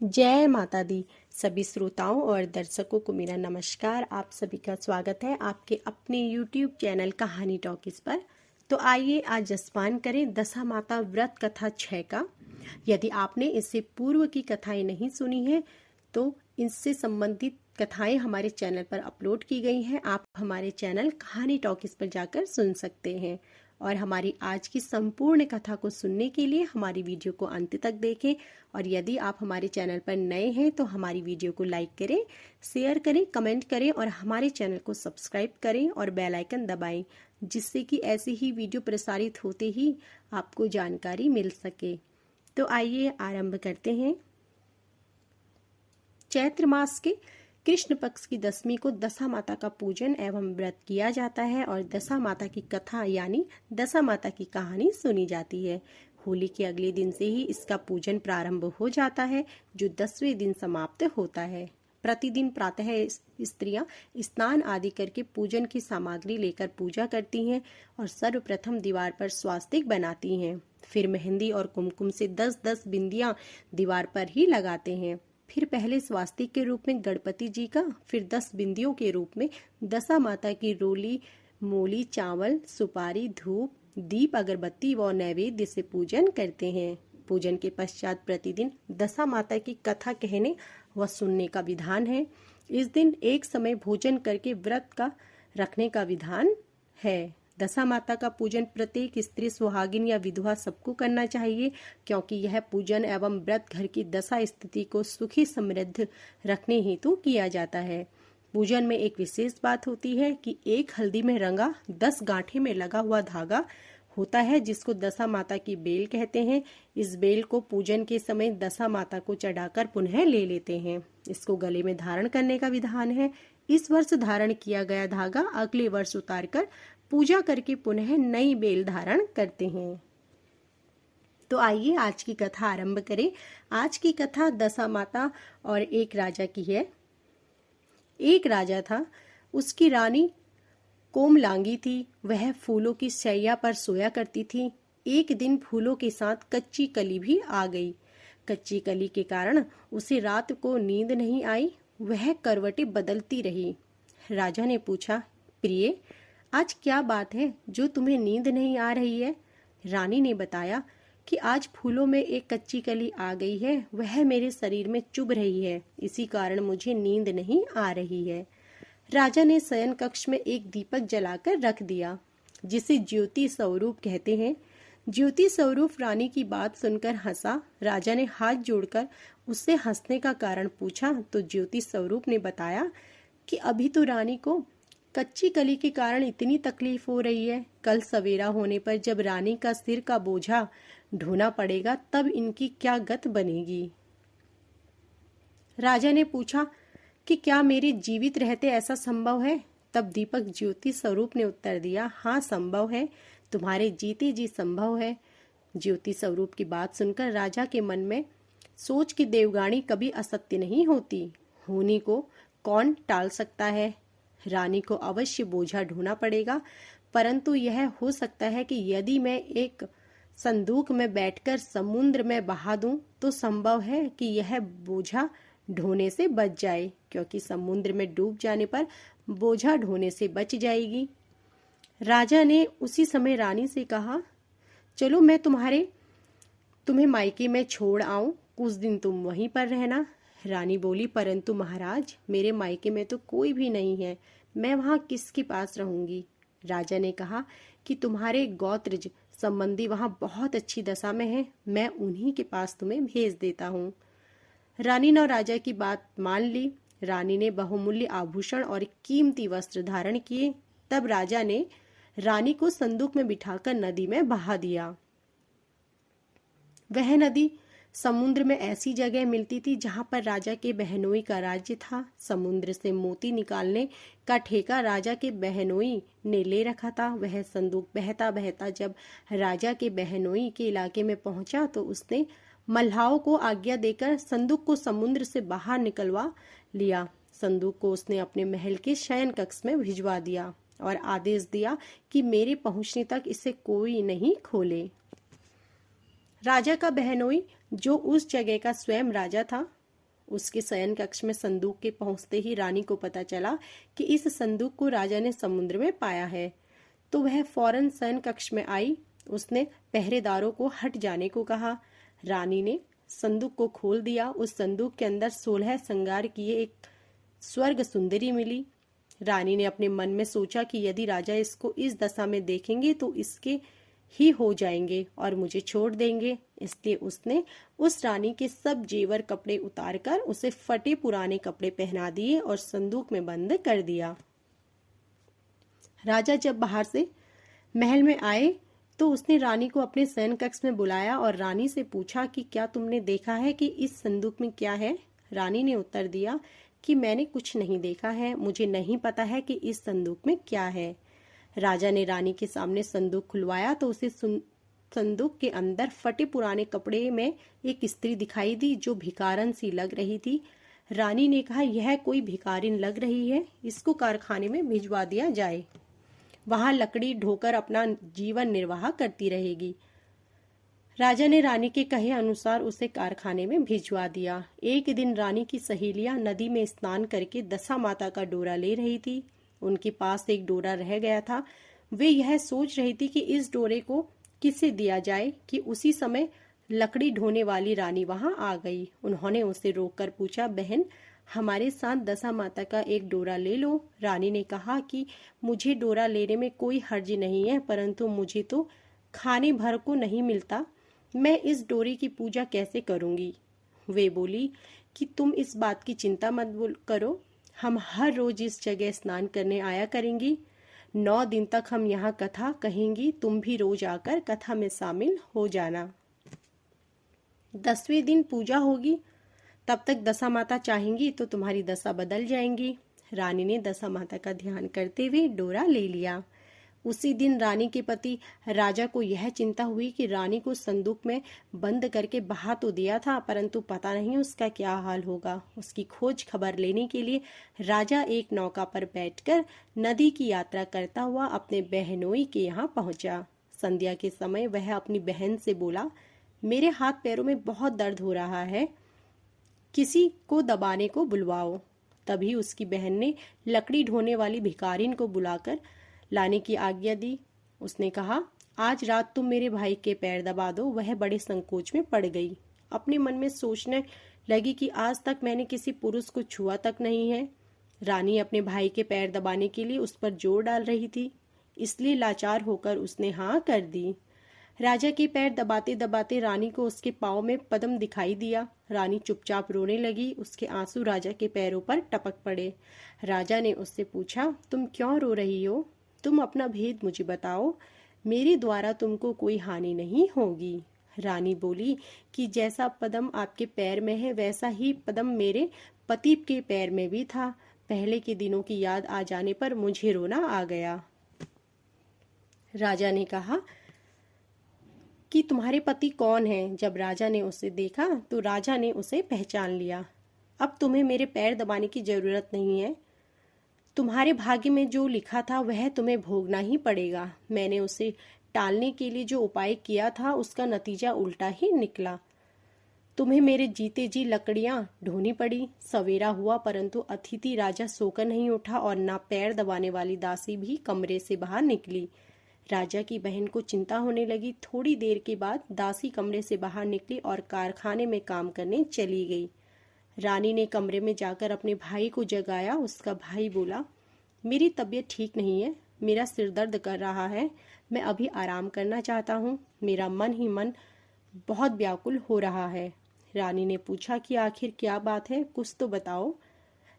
जय माता दी। सभी श्रोताओं और दर्शकों को मेरा नमस्कार। आप सभी का स्वागत है आपके अपने YouTube चैनल कहानी टॉकीज पर। तो आइए आज जसपान करें दशा माता व्रत कथा 6 का। यदि आपने इससे पूर्व की कथाएं नहीं सुनी हैं तो इससे संबंधित कथाएं हमारे चैनल पर अपलोड की गई हैं। आप हमारे चैनल कहानी टॉकीज पर जाकर सुन सकते हैं। और हमारी आज की संपूर्ण कथा को सुनने के लिए हमारी वीडियो को अंत तक देखें। और यदि आप हमारे चैनल पर नए हैं तो हमारी वीडियो को लाइक करें, शेयर करें, कमेंट करें और हमारे चैनल को सब्सक्राइब करें और बेल आइकन दबाएं, जिससे कि ऐसी ही वीडियो प्रसारित होते ही आपको जानकारी मिल सके। तो आइए आरंभ करते हैं। चैत्र मास के कृष्ण पक्ष की दशमी को दशा माता का पूजन एवं व्रत किया जाता है और दशा माता की कथा यानी दशा माता की कहानी सुनी जाती है। होली के अगले दिन से ही इसका पूजन प्रारंभ हो जाता है, जो 10वें दिन समाप्त होता है। प्रतिदिन प्रातः स्त्रियां स्नान आदि करके पूजन की सामग्री लेकर पूजा करती हैं और सर्वप्रथम दीवार पर स्वास्तिक बनाती हैं। फिर मेहंदी और कुमकुम से 10-10 बिंदियां दीवार पर ही लगाते हैं। फिर पहले स्वास्तिक के रूप में गणपति जी का, फिर 10 बिंदियों के रूप में दशा माता की रोली, मूली, चावल, सुपारी, धूप, दीप, अगरबत्ती व नैवेद्य से पूजन करते हैं। पूजन के पश्चात प्रतिदिन दशा माता की कथा कहने व सुनने का विधान है। इस दिन एक समय भोजन करके व्रत का रखने का विधान है। दशा माता का पूजन प्रत्येक स्त्री, सुहागिन या विधवा सबको करना चाहिए, क्योंकि यह पूजन एवं व्रत घर की दशा स्थिति को सुखी समृद्ध रखने हेतु किया जाता है। पूजन में एक विशेष बात होती है कि एक हल्दी में रंगा 10 गांठे में लगा हुआ धागा होता है, जिसको दशा माता की बेल कहते हैं। इस बेल को पूजन के समय दशा माता को चढ़ाकर पुनः ले लेते हैं। इसको गले में धारण करने का विधान है। इस वर्ष धारण किया गया धागा अगले वर्ष उतारकर पूजा करके पुनः नई बेल धारण करते हैं। तो आइए आज की कथा आरंभ करें। आज की कथा दशा माता और एक राजा की है। एक राजा था, उसकी रानी कोमलांगी थी। वह फूलों की शैया पर सोया करती थी। एक दिन फूलों के साथ कच्ची कली भी आ गई। कच्ची कली के कारण उसे रात को नींद नहीं आई। वह करवटें बदलती रही। राजा ने पूछा, प्रिय, आज क्या बात है जो तुम्हें नींद नहीं आ रही है? रानी ने बताया कि आज फूलों में एक कच्ची कली आ गई है। वह मेरे शरीर में चुभ रही है, इसी कारण मुझे नींद नहीं आ रही है। राजा ने शयन कक्ष में एक दीपक जलाकर रख दिया, जिसे ज्योति स्वरूप कहते हैं। ज्योति स्वरूप रानी की बात सुनकर हंसा। राजा ने हाथ जोड़कर उससे हंसने का कारण पूछा तो ज्योति स्वरूप ने बताया कि अभी तो रानी को कच्ची कली के कारण इतनी तकलीफ हो रही है। कल सवेरा होने पर जब रानी का सिर का बोझा ढोना पड़ेगा तब इनकी क्या गत बनेगी। राजा ने पूछा कि क्या मेरे जीवित रहते ऐसा संभव है? तब दीपक ज्योति स्वरूप ने उत्तर दिया, हाँ संभव है, तुम्हारे जीते जी संभव है। ज्योति स्वरूप की बात सुनकर राजा के मन में सोच कि देवगानी कभी असत्य नहीं होती, होनी को कौन टाल सकता है। रानी को अवश्य बोझा ढोना पड़ेगा, परंतु यह हो सकता है कि यदि मैं एक संदूक में बैठकर समुद्र में बहा दूं तो संभव है कि यह बोझा ढोने से बच जाए, क्योंकि समुद्र में डूब जाने पर बोझा ढोने से बच जाएगी। राजा ने उसी समय रानी से कहा, चलो मैं तुम्हें मायके में छोड़ आऊं, कुछ दिन तुम वहीं पर रहना। रानी बोली, परंतु महाराज, मेरे मायके में तो कोई भी नहीं है, मैं वहां किसके पास रहूंगी? राजा ने कहा कि तुम्हारे गोत्रज संबंधी वहां बहुत अच्छी दशा में है, मैं उन्हीं के पास तुम्हें भेज देता हूँ। रानी ने राजा की बात मान ली। रानी ने बहुमूल्य आभूषण और कीमती वस्त्र धारण किए। तब राजा ने रानी को संदूक में बिठाकर नदी में बहा दिया। वह नदी समुद्र में ऐसी जगह मिलती थी जहां पर राजा के बहनोई का राज्य था। समुद्र से मोती निकालने का ठेका राजा के बहनोई ने ले रखा था। वह संदूक बहता बहता जब राजा के बहनोई के इलाके में पहुंचा तो उसने मल्लाहों को आज्ञा देकर संदूक को समुद्र से बाहर निकलवा लिया। संदूक को उसने अपने महल के शयन कक्ष में भिजवा दिया और आदेश दिया कि मेरे पहुंचने तक इसे कोई नहीं खोले। राजा का बहनोई, जो उस जगह का स्वयं राजा था, उसके शयन कक्ष में संदूक के पहुंचते ही रानी को पता चला कि इस संदूक को राजा ने समुद्र में पाया है। तो वह फौरन शयन कक्ष में आई। उसने पहरेदारों को हट जाने को कहा। रानी ने संदूक को खोल दिया। उस संदूक के अंदर 16 श्रृंगार किए एक स्वर्ग सुंदरी मिली। रानी ने अपने मन में सोचा कि यदि राजा इसको इस दशा में देखेंगे तो इसके ही हो जाएंगे और मुझे छोड़ देंगे। इसलिए उसने उस रानी के सब जेवर कपड़े उतारकर उसे फटे पुराने कपड़े पहना दिए और संदूक में बंद कर दिया। राजा जब बाहर से महल में आए तो उसने रानी को अपने शयन कक्ष में बुलाया और रानी से पूछा कि क्या तुमने देखा है कि इस संदूक में क्या है। रानी ने उत्तर दिया कि मैंने कुछ नहीं देखा है, मुझे नहीं पता है कि इस संदूक में क्या है। राजा ने रानी के सामने संदूक खुलवाया तो उसे संदूक के अंदर फटे पुराने कपड़े में एक स्त्री दिखाई दी जो भिखारन सी लग रही थी। रानी ने कहा, यह कोई भिखारिन लग रही है, इसको कारखाने में भिजवा दिया जाए, वहां लकड़ी ढोकर अपना जीवन निर्वाह करती रहेगी। राजा ने रानी के कहे अनुसार उसे कारखाने में भिजवा दिया। एक दिन रानी की सहेलियां नदी में स्नान करके दशा माता का डोरा ले रही थी। उनके पास एक डोरा रह गया था। वे यह सोच रही थी कि इस डोरे को किसे दिया जाए कि उसी समय लकड़ी ढोने वाली रानी वहां आ गई। उन्होंने उसे रोककर पूछा, बहन, हमारे साथ दशा माता का एक डोरा ले लो। रानी ने कहा कि मुझे डोरा लेने में कोई हर्ज नहीं है, परंतु मुझे तो खाने भर को नहीं मिलता, मैं इस डोरे की पूजा कैसे करूंगी। वे बोली कि तुम इस बात की चिंता मत करो, हम हर रोज इस जगह स्नान करने आया करेंगी। 9 दिन तक हम यहाँ कथा कहेंगी, तुम भी रोज आकर कथा में शामिल हो जाना। 10वें दिन पूजा होगी, तब तक दशा माता चाहेंगी तो तुम्हारी दशा बदल जाएंगी। रानी ने दशा माता का ध्यान करते हुए डोरा ले लिया। उसी दिन रानी के पति राजा को यह चिंता हुई कि रानी को संदूक में बंद करके बहा तो दिया था, परंतु पता नहीं उसका क्या हाल होगा। उसकी खोज खबर लेने के लिए राजा एक नौका पर बैठकर नदी की यात्रा करता हुआ अपने बहनोई के यहाँ पहुंचा। संध्या के समय वह अपनी बहन से बोला, मेरे हाथ पैरों में बहुत दर्द हो रहा है, किसी को दबाने को बुलवाओ। तभी उसकी बहन ने लकड़ी ढोने वाली भिखारिन को बुलाकर लाने की आज्ञा दी। उसने कहा, आज रात तुम मेरे भाई के पैर दबा दो। वह बड़े संकोच में पड़ गई। अपने मन में सोचने लगी कि आज तक मैंने किसी पुरुष को छुआ तक नहीं है। रानी अपने भाई के पैर दबाने के लिए उस पर जोर डाल रही थी, इसलिए लाचार होकर उसने हाँ कर दी। राजा के पैर दबाते दबाते रानी को उसके पाँव में पद्म दिखाई दिया। रानी चुपचाप रोने लगी। उसके आंसू राजा के पैरों पर टपक पड़े। राजा ने उससे पूछा, तुम क्यों रो रही हो? तुम अपना भेद मुझे बताओ, मेरे द्वारा तुमको कोई हानि नहीं होगी। रानी बोली कि जैसा पद्म आपके पैर में है वैसा ही पद्म मेरे पति के पैर में भी था। पहले के दिनों की याद आ जाने पर मुझे रोना आ गया। राजा ने कहा कि तुम्हारे पति कौन हैं? जब राजा ने उसे देखा तो राजा ने उसे पहचान लिया। अब तुम्हें मेरे पैर दबाने की जरूरत नहीं है। तुम्हारे भाग्य में जो लिखा था वह तुम्हें भोगना ही पड़ेगा। मैंने उसे टालने के लिए जो उपाय किया था उसका नतीजा उल्टा ही निकला। तुम्हें मेरे जीते जी लकड़ियां ढोनी पड़ी। सवेरा हुआ परंतु अतिथि राजा सोकर नहीं उठा और ना पैर दबाने वाली दासी भी कमरे से बाहर निकली। राजा की बहन को चिंता होने लगी। थोड़ी देर के बाद दासी कमरे से बाहर निकली और कारखाने में काम करने चली गई। रानी ने कमरे में जाकर अपने भाई को जगाया। उसका भाई बोला, मेरी तबीयत ठीक नहीं है, मेरा सिर दर्द कर रहा है, मैं अभी आराम करना चाहता हूँ, मेरा मन ही मन बहुत व्याकुल हो रहा है। रानी ने पूछा कि आखिर क्या बात है, कुछ तो बताओ।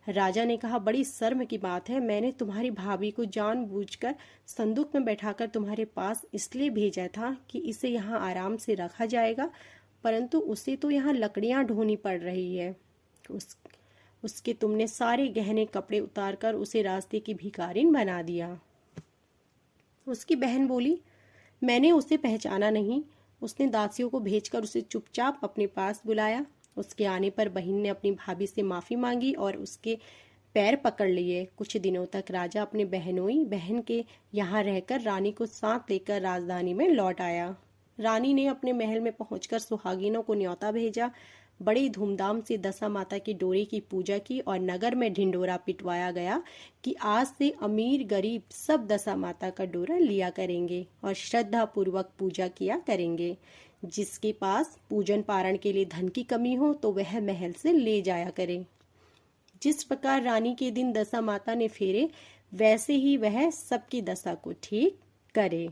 राजा ने कहा, बड़ी शर्म की बात है, मैंने तुम्हारी भाभी को जानबूझकर संदूक में बैठाकर तुम्हारे पास इसलिए भेजा था कि इसे यहाँ आराम से रखा जाएगा, परंतु उसे तो यहाँ लकड़ियाँ ढोनी पड़ रही है। उसके तुमने सारे गहने कपड़े उतारकर उसे रास्ते की भिखारिन बना दिया। उसकी बहन बोली, मैंने उसे पहचाना नहीं। उसने दासियों को भेजकर उसे चुपचाप अपने पास बुलाया। उसके आने पर बहन ने अपनी भाभी से माफी मांगी और उसके पैर पकड़ लिए। कुछ दिनों तक राजा अपने बहनोई बहन के यहाँ रहकर रानी को साथ लेकर राजधानी में लौट आया। रानी ने अपने महल में पहुंचकर सुहागिनों को न्योता भेजा। बड़ी धूमधाम से दशा माता की डोरे की पूजा की और नगर में ढिंडोरा पिटवाया गया कि आज से अमीर गरीब सब दशा माता का डोरा लिया करेंगे और श्रद्धा पूर्वक पूजा किया करेंगे। जिसके पास पूजन पारण के लिए धन की कमी हो तो वह महल से ले जाया करे। जिस प्रकार रानी के दिन दशा माता ने फेरे, वैसे ही वह सबकी दशा को ठीक करे।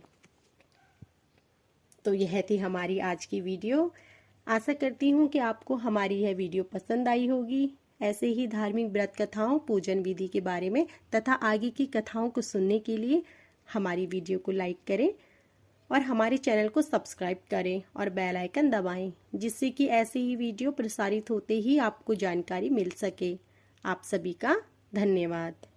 तो यह थी हमारी आज की वीडियो। आशा करती हूँ कि आपको हमारी यह वीडियो पसंद आई होगी। ऐसे ही धार्मिक व्रत कथाओं, पूजन विधि के बारे में तथा आगे की कथाओं को सुनने के लिए हमारी वीडियो को लाइक करें और हमारे चैनल को सब्सक्राइब करें और बेल आइकन दबाएं, जिससे कि ऐसे ही वीडियो प्रसारित होते ही आपको जानकारी मिल सके। आप सभी का धन्यवाद।